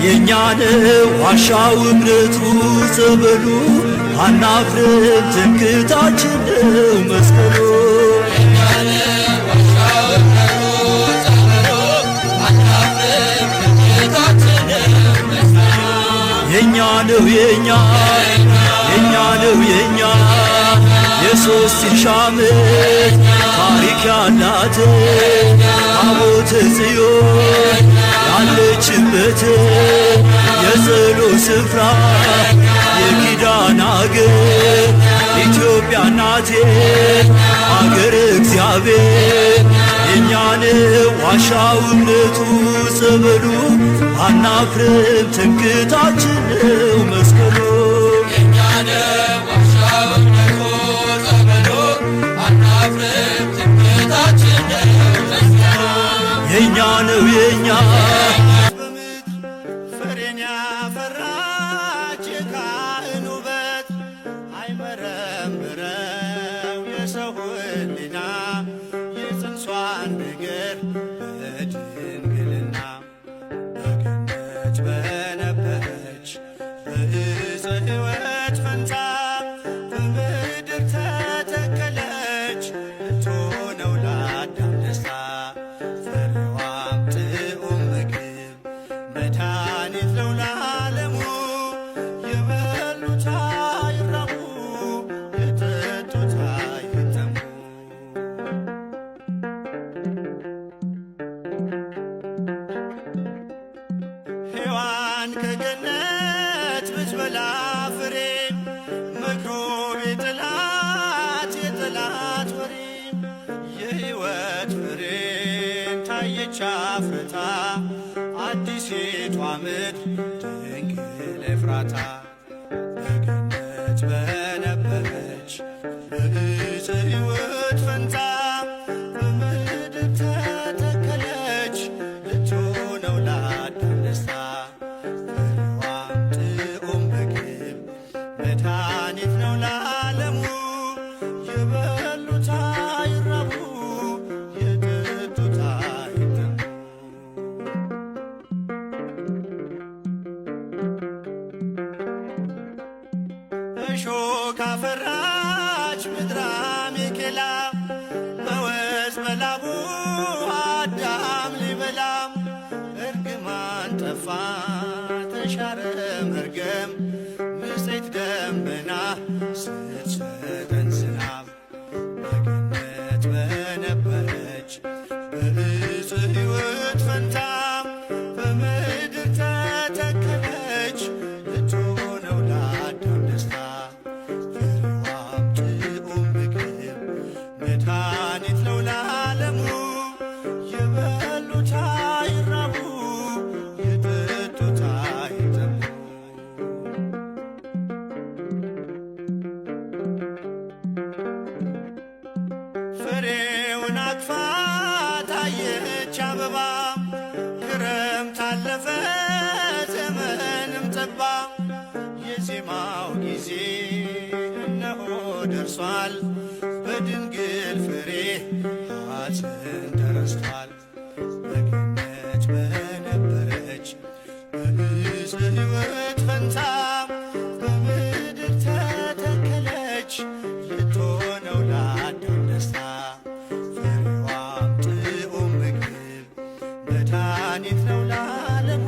የኛ ነው ዋሻው እምነቱ ጸበሉ አናፍርም ትምክህታችን ነው መስቀሉ የኛ ነው የኛ ነው የኛ የሶስት ሺህ ዓመት ታሪክ ያላት ታቦተ ጽዮን ያለችበት የጸሎት ስፍራ የኪዳን አገር ኢትዮጵያ ናቴ አገር እግዚአብሔር የኛ ነው ዋሻው እምነቱ ጸበሉ አናፍርም ትምክህታችን ነው መስቀሉ የኛ ነው ዋሻው እምነቱ ጸበሉ አናፍርም ትምክህታችን ነው መስቀሉ የኛ ነው የኛ ፍሬን ያፈራች የካህን ውበት አይመረምረው የሰው ሕሊና የጽንሷን ነገር በድንግልና በገነት በነበረች በዕፀ ሕይወት ፈንታ በምድር ተተከለች ልትሆነው ለአዳም ደስታ ፍሬዋም ጥዑም ምግብ መድኃኒት ነው ለዓለሙ የበሉት አይራቡ የጠጡት አይጠሙ ሔዋን ከገነት ብትበላ ፍሬ መክሮ የጠላት ወሬ የሕይወት ፍሬን ታየች አፍርታ አዲሲቷ ምድር ድንግል ኤፍራታ በገነት በነበረች በዕፀ ሕይወት ፈንታ በምድር ተተከለች ልትሆነው ለአዳም ደስታ ፍሬዋም ጥዑም ምግብ መድኃኒት ነው ለዓለሙ የበሉት አይራቡ የጠጡት አይጠሙ እሾህ ካፈራች ምድረ አሜኬላ በወዝ በላቡ አዳም ሊበላ እርግማን ጠፋ ተሻረ መርገም ንጽሕት ደመና ስትሰጠን ዝናብ በገነት በነበረች በዕፀ ሕይወት ፈንታ በምድር ተተከለች ልትሆነው ለአዳም ደስታ ፍሬዋም ጥዑም ምግብ መድኃኒት ነው ለዓለሙ የበሉት አይራቡ የጠጡት አይጠሙ ፍሬውን አቅፋ ታየች አበባ ክረምት አለፈ ዘመንም ጠባ የዜማው ጊዜ እነሆ ደርሷል በድንግል ፍሬ ሐዘን ተረስቷል በገነት በነበረች በዕፀ ሕይወት ፈንታ በምድር ተተከለች ልትሆነው ለአዳም ደስታ ፍሬዋም ጥዑም ምግብ መድኃኒት ነው ለዓለሙ